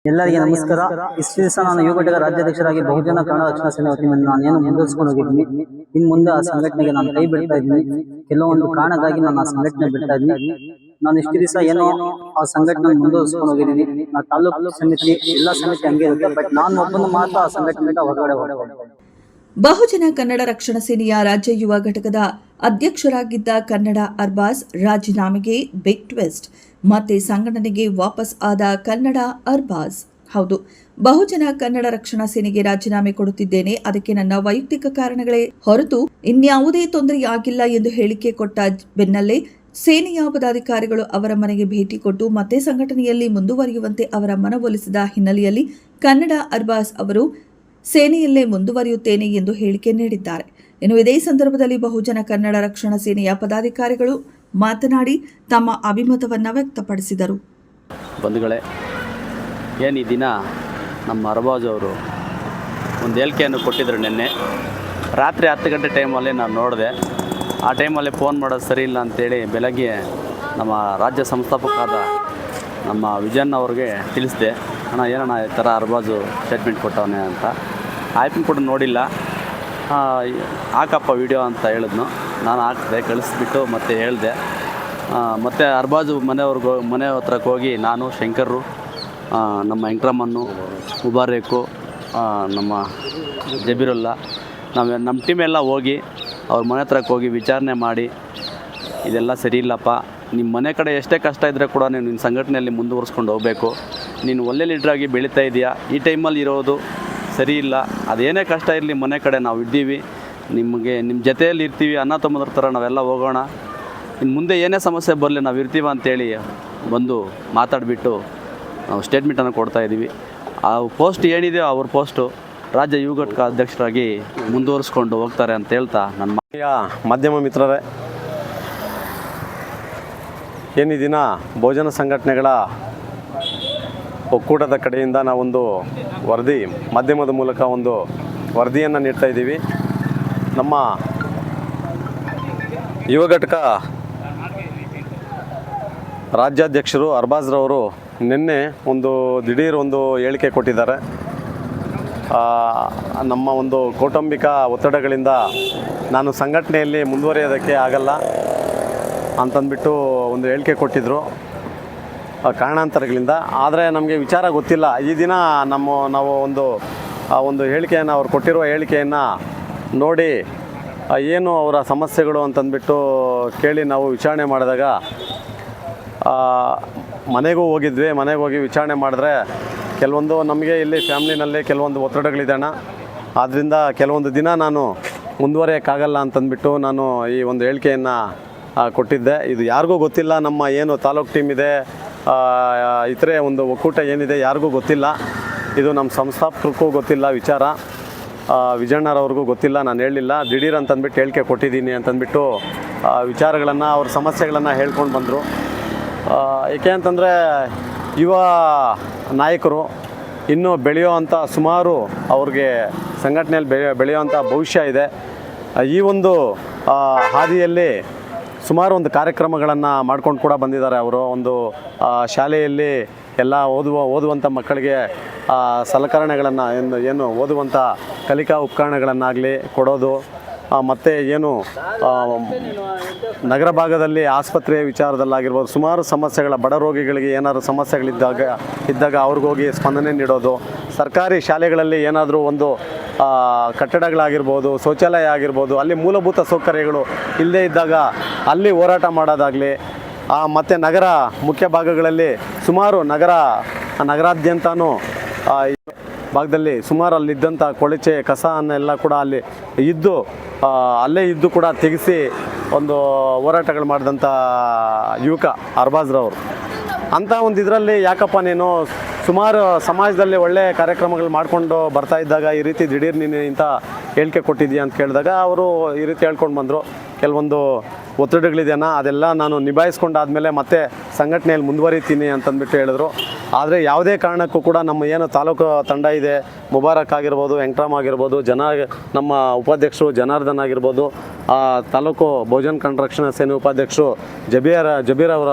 ಎಲ್ಲರಿಗೆ ನಮಸ್ಕಾರ. ಇಷ್ಟು ದಿವಸ ನಾನು ಯುವ ಘಟಕ ರಾಜ್ಯಾಧ್ಯಕ್ಷರಾಗಿ ಬಹುಜನ ಕನ್ನಡ ರಕ್ಷಣಾ ಸೇನೆ ವತಿಯಿಂದ ನಾನೇನು ಮುಂದುವರಿಸಿಕೊಂಡು ಹೋಗಿದ್ದೀನಿ. ಇನ್ನು ಮುಂದೆ ಆ ಸಂಘಟನೆಗೆ ನಾನು ಕೈ ಬಿಡ್ತಾ ಇದ್ದೀನಿ. ಕೆಲವೊಂದು ಕಾರಣಕ್ಕಾಗಿ ನಾನು ಆ ಸಂಘಟನೆ ಬಿಡ್ತಾ ಇದ್ದೀನಿ. ನಾನು ಇಷ್ಟು ದಿವಸ ಏನೋ ಆ ಸಂಘಟನೆ ಮುಂದುವರಿಸಿಕೊಂಡು ಹೋಗಿದ್ದೀನಿ. ನಾನು ತಾಲೂಕು ಸಮಿತಿ ಎಲ್ಲ ಸಮಿತಿ ಹಂಗೆ ಇರುತ್ತೆ, ಬಟ್ ನಾನು ಒಬ್ಬನು ಮಾತ್ರ ಆ ಸಂಘಟನೆಯಿಂದ ಹೊರಗಡೆ ಹೋಗ್ತೇನೆ. ಬಹುಜನ ಕನ್ನಡ ರಕ್ಷಣಾ ಸೇನೆಯ ರಾಜ್ಯ ಯುವ ಘಟಕದ ಅಧ್ಯಕ್ಷರಾಗಿದ್ದ ಕನ್ನಡ ಅರ್ಬಾಜ್ ರಾಜೀನಾಮೆಗೆ ಬಿಗ್ ಟ್ವಿಸ್ಟ್. ಮತ್ತೆ ಸಂಘಟನೆಗೆ ವಾಪಸ್ ಆದ ಕನ್ನಡ ಅರ್ಬಾಜ್. ಹೌದು, ಬಹುಜನ ಕನ್ನಡ ರಕ್ಷಣಾ ಸೇನೆಗೆ ರಾಜೀನಾಮೆ ಕೊಡುತ್ತಿದ್ದೇನೆ, ಅದಕ್ಕೆ ನನ್ನ ವೈಯಕ್ತಿಕ ಕಾರಣಗಳೇ ಹೊರತು ಇನ್ಯಾವುದೇ ತೊಂದರೆಯಾಗಿಲ್ಲ ಎಂದು ಹೇಳಿಕೆ ಕೊಟ್ಟ ಬೆನ್ನಲ್ಲೇ ಸೇನೆಯ ಪದಾಧಿಕಾರಿಗಳು ಅವರ ಮನೆಗೆ ಭೇಟಿ ಕೊಟ್ಟು ಮತ್ತೆ ಸಂಘಟನೆಯಲ್ಲಿ ಮುಂದುವರಿಯುವಂತೆ ಅವರ ಮನವೊಲಿಸಿದ ಹಿನ್ನೆಲೆಯಲ್ಲಿ ಕನ್ನಡ ಅರ್ಬಾಜ್ ಅವರು ಸೇನೆಯಲ್ಲೇ ಮುಂದುವರಿಯುತ್ತೇನೆ ಎಂದು ಹೇಳಿಕೆ ನೀಡಿದ್ದಾರೆ. ಇನ್ನು ಇದೇ ಸಂದರ್ಭದಲ್ಲಿ ಬಹುಜನ ಕನ್ನಡ ರಕ್ಷಣಾ ಸೇನೆಯ ಪದಾಧಿಕಾರಿಗಳು ಮಾತನಾಡಿ ತಮ್ಮ ಅಭಿಮತವನ್ನು ವ್ಯಕ್ತಪಡಿಸಿದರು. ಬಂಧುಗಳೇ, ಏನು ಈ ದಿನ ನಮ್ಮ ಅರ್ಬಾಜ್ ಅವರು ಒಂದು ಹೇಳಿಕೆಯನ್ನು ಕೊಟ್ಟಿದ್ದರು. ನಿನ್ನೆ ರಾತ್ರಿ 10 ಗಂಟೆ ಟೈಮಲ್ಲಿ ನಾನು ನೋಡಿದೆ. ಆ ಟೈಮಲ್ಲಿ ಫೋನ್ ಮಾಡೋದು ಸರಿ ಇಲ್ಲ ಅಂತೇಳಿ ಬೆಳಗ್ಗೆ ನಮ್ಮ ರಾಜ್ಯ ಸಂಸ್ಥಾಪಕರಾದ ನಮ್ಮ ವಿಜಯನ್ ಅವ್ರಿಗೆ ತಿಳಿಸಿದೆ. ಅಣ್ಣ ಏನಣ್ಣ ಈ ಥರ ಅರ್ಬಾಜು ಸ್ಟೇಟ್ಮೆಂಟ್ ಕೊಟ್ಟವನೇ ಅಂತ. ಆಯ್ತು ಕೂಡ ನೋಡಿಲ್ಲ, ಹಾಕಪ್ಪ ವಿಡಿಯೋ ಅಂತ ಹೇಳಿದ್ನು. ನಾನು ಹಾಕಿದೆ, ಕಳಿಸ್ಬಿಟ್ಟು ಮತ್ತೆ ಹೇಳಿದೆ. ಮತ್ತು ಅರ್ಬಾಜು ಮನೆ ಹತ್ರಕ್ಕೆ ಹೋಗಿ ನಾನು, ಶಂಕರ್ರು, ನಮ್ಮ ವೆಂಕಟರಮಣ್ಣು, ಮುಬಾರೇಕು, ನಮ್ಮ ಜಬೀರುಲ್ಲಾ, ನಮ್ಮ ಟೀಮೆಲ್ಲ ಹೋಗಿ ಅವ್ರ ಮನೆ ಹತ್ರಕ್ಕೆ ಹೋಗಿ ವಿಚಾರಣೆ ಮಾಡಿ, ಇದೆಲ್ಲ ಸರಿ ಇಲ್ಲಪ್ಪ, ನಿಮ್ಮ ಮನೆ ಕಡೆ ಎಷ್ಟೇ ಕಷ್ಟ ಇದ್ದರೆ ಕೂಡ ನೀನು ನಿನ್ನ ಸಂಘಟನೆಯಲ್ಲಿ ಮುಂದುವರಿಸ್ಕೊಂಡು ಹೋಗಬೇಕು. ನೀನು ಒಳ್ಳೆ ಲೀಡ್ರಾಗಿ ಬೆಳೀತಾ ಇದೆಯಾ, ಈ ಟೈಮಲ್ಲಿ ಇರೋದು ಸರಿ ಇಲ್ಲ. ಅದೇನೇ ಕಷ್ಟ ಇರಲಿ, ಮನೆ ಕಡೆ ನಾವು ಇದ್ದೀವಿ, ನಿಮಗೆ ನಿಮ್ಮ ಜೊತೆಯಲ್ಲಿ ಇರ್ತೀವಿ, ಅಣ್ಣ ತಮ್ಮದ್ರ ಥರ ನಾವೆಲ್ಲ ಹೋಗೋಣ. ಇನ್ನು ಮುಂದೆ ಏನೇ ಸಮಸ್ಯೆ ಬರಲಿ ನಾವು ಇರ್ತೀವ ಅಂತೇಳಿ ಬಂದು ಮಾತಾಡಿಬಿಟ್ಟು ನಾವು ಸ್ಟೇಟ್ಮೆಂಟನ್ನು ಕೊಡ್ತಾಯಿದ್ದೀವಿ. ಆ ಪೋಸ್ಟ್ ಏನಿದೆ ಅವ್ರ ಪೋಸ್ಟು ರಾಜ್ಯ ಯುವ ಘಟಕ ಅಧ್ಯಕ್ಷರಾಗಿ ಮುಂದುವರಿಸ್ಕೊಂಡು ಹೋಗ್ತಾರೆ ಅಂತ ಹೇಳ್ತಾ ನನ್ನ ಮಾಧ್ಯಮ ಮಿತ್ರರೇ, ಏನು ದಿನ ಬಹುಜನ ಸಂಘಟನೆಗಳ ಒಕ್ಕೂಟದ ಕಡೆಯಿಂದ ನಾವೊಂದು ವರದಿ ಮಾಧ್ಯಮದ ಮೂಲಕ ಒಂದು ವರದಿಯನ್ನು ನೀಡ್ತಾ ಇದ್ದೀವಿ. ನಮ್ಮ ಯುವ ಘಟಕ ರಾಜ್ಯಾಧ್ಯಕ್ಷರು ಅರ್ಬಾಜ್ರವರು ನಿನ್ನೆ ದಿಢೀರ್ ಹೇಳಿಕೆ ಕೊಟ್ಟಿದ್ದಾರೆ. ನಮ್ಮ ಕೌಟುಂಬಿಕ ಒತ್ತಡಗಳಿಂದ ನಾನು ಸಂಘಟನೆಯಲ್ಲಿ ಮುಂದುವರಿಯೋದಕ್ಕೆ ಆಗಲ್ಲ ಅಂತಂದ್ಬಿಟ್ಟು ಹೇಳಿಕೆ ಕೊಟ್ಟಿದ್ದರು ಕಾರಣಾಂತರಗಳಿಂದ. ಆದರೆ ನಮಗೆ ವಿಚಾರ ಗೊತ್ತಿಲ್ಲ. ಈ ದಿನ ನಾವು ಒಂದು ಹೇಳಿಕೆಯನ್ನು ಅವ್ರು ಕೊಟ್ಟಿರುವ ಹೇಳಿಕೆಯನ್ನು ನೋಡಿ ಏನು ಅವರ ಸಮಸ್ಯೆಗಳು ಅಂತಂದ್ಬಿಟ್ಟು ಕೇಳಿ ನಾವು ವಿಚಾರಣೆ ಮಾಡಿದಾಗ ಮನೆಗೂ ಹೋಗಿದ್ವಿ. ಮನೆಗೆ ಹೋಗಿ ವಿಚಾರಣೆ ಮಾಡಿದ್ರೆ ಕೆಲವೊಂದು ನಮಗೆ ಇಲ್ಲಿ ಫ್ಯಾಮ್ಲಿನಲ್ಲಿ ಕೆಲವೊಂದು ಒತ್ತಡಗಳಿದ್ದಾನ, ಆದ್ದರಿಂದ ಕೆಲವೊಂದು ದಿನ ನಾನು ಮುಂದುವರಿಯೋಕ್ಕಾಗಲ್ಲ ಅಂತಂದ್ಬಿಟ್ಟು ನಾನು ಈ ಹೇಳಿಕೆಯನ್ನು ಕೊಟ್ಟಿದ್ದೆ. ಇದು ಯಾರಿಗೂ ಗೊತ್ತಿಲ್ಲ. ನಮ್ಮ ಏನು ತಾಲೂಕು ಟೀಮ್ ಇದೆ, ಇತರೆ ಒಕ್ಕೂಟ ಏನಿದೆ ಯಾರಿಗೂ ಗೊತ್ತಿಲ್ಲ. ಇದು ನಮ್ಮ ಸಂಸ್ಥಾಪಕರಿಗೂ ಗೊತ್ತಿಲ್ಲ ವಿಚಾರ, ವಿಜಯಣ್ಣರವ್ರಿಗೂ ಗೊತ್ತಿಲ್ಲ. ನಾನು ಹೇಳಲಿಲ್ಲ, ದಿಢೀರ್ ಅಂತಂದ್ಬಿಟ್ಟು ಹೇಳಿಕೆ ಕೊಟ್ಟಿದ್ದೀನಿ ಅಂತಂದ್ಬಿಟ್ಟು ವಿಚಾರಗಳನ್ನು ಅವ್ರ ಸಮಸ್ಯೆಗಳನ್ನು ಹೇಳ್ಕೊಂಡು ಬಂದರು. ಏಕೆ ಅಂತಂದರೆ ಯುವ ನಾಯಕರು ಇನ್ನೂ ಬೆಳೆಯುವಂಥ ಸುಮಾರು ಅವ್ರಿಗೆ ಸಂಘಟನೆಯಲ್ಲಿ ಬೆಳೆಯುವಂಥ ಭವಿಷ್ಯ ಇದೆ. ಈ ಹಾದಿಯಲ್ಲಿ ಸುಮಾರು ಕಾರ್ಯಕ್ರಮಗಳನ್ನು ಮಾಡ್ಕೊಂಡು ಕೂಡ ಬಂದಿದ್ದಾರೆ. ಅವರು ಶಾಲೆಯಲ್ಲಿ ಎಲ್ಲ ಓದುವಂಥ ಮಕ್ಕಳಿಗೆ ಸಲಕರಣೆಗಳನ್ನು ಏನು ಓದುವಂಥ ಕಲಿಕಾ ಉಪಕರಣಗಳನ್ನಾಗಲಿ ಕೊಡೋದು, ಮತ್ತು ನಗರ ಭಾಗದಲ್ಲಿ ಆಸ್ಪತ್ರೆಯ ವಿಚಾರದಲ್ಲಾಗಿರ್ಬೋದು ಸುಮಾರು ಸಮಸ್ಯೆಗಳ ಬಡ ರೋಗಿಗಳಿಗೆ ಏನಾದರೂ ಸಮಸ್ಯೆಗಳಿದ್ದಾಗ ಅವ್ರಿಗೋಗಿ ಸ್ಪಂದನೆ ನೀಡೋದು, ಸರ್ಕಾರಿ ಶಾಲೆಗಳಲ್ಲಿ ಏನಾದರೂ ಕಟ್ಟಡಗಳಾಗಿರ್ಬೋದು, ಶೌಚಾಲಯ ಆಗಿರ್ಬೋದು, ಅಲ್ಲಿ ಮೂಲಭೂತ ಸೌಕರ್ಯಗಳು ಇಲ್ಲದೇ ಇದ್ದಾಗ ಅಲ್ಲಿ ಹೋರಾಟ ಮಾಡೋದಾಗಲಿ, ಮತ್ತು ನಗರ ಮುಖ್ಯ ಭಾಗಗಳಲ್ಲಿ ಸುಮಾರು ನಗರಾದ್ಯಂತನೂ ಭಾಗದಲ್ಲಿ ಸುಮಾರು ಅಲ್ಲಿದ್ದಂಥ ಕೊಳಚೆ ಕಸನ್ನೆಲ್ಲ ಕೂಡ ಅಲ್ಲೇ ಇದ್ದು ಕೂಡ ತೆಗೆಸಿ ಹೋರಾಟಗಳು ಮಾಡಿದಂಥ ಯುವಕ ಅರ್ಬಾಜ್ರವರು. ಅಂಥ ಇದರಲ್ಲಿ ಯಾಕಪ್ಪ ನೀನು ಸುಮಾರು ಸಮಾಜದಲ್ಲಿ ಒಳ್ಳೆಯ ಕಾರ್ಯಕ್ರಮಗಳು ಮಾಡಿಕೊಂಡು ಬರ್ತಾ ಇದ್ದಾಗ ಈ ರೀತಿ ದಿಢೀರ್ ನೀನು ಇಂಥ ಹೇಳಿಕೆ ಕೊಟ್ಟಿದ್ದೀಯ ಅಂತ ಕೇಳಿದಾಗ ಅವರು ಈ ರೀತಿ ಹೇಳ್ಕೊಂಡು ಬಂದರು. ಕೆಲವೊಂದು ಒತ್ತಡಗಳಿದೆಯಾ, ಅದೆಲ್ಲ ನಾನು ನಿಭಾಯಿಸ್ಕೊಂಡಾದಮೇಲೆ ಮತ್ತೆ ಸಂಘಟನೆಯಲ್ಲಿ ಮುಂದುವರಿತೀನಿ ಅಂತಂದ್ಬಿಟ್ಟು ಹೇಳಿದ್ರು. ಆದರೆ ಯಾವುದೇ ಕಾರಣಕ್ಕೂ ಕೂಡ ನಮ್ಮ ಏನು ತಾಲೂಕು ತಂಡ ಇದೆ, ಮುಬಾರಕ್ ಆಗಿರ್ಬೋದು, ವೆಂಕಟರಾಮ್ ಆಗಿರ್ಬೋದು, ನಮ್ಮ ಉಪಾಧ್ಯಕ್ಷರು ಜನಾರ್ದನ್ ಆಗಿರ್ಬೋದು, ತಾಲೂಕು ಬಹುಜನ ಕನ್ನಡ ರಕ್ಷಣಾ ಸೇನೆ ಉಪಾಧ್ಯಕ್ಷರು ಜಬೀರ್ ಅವರ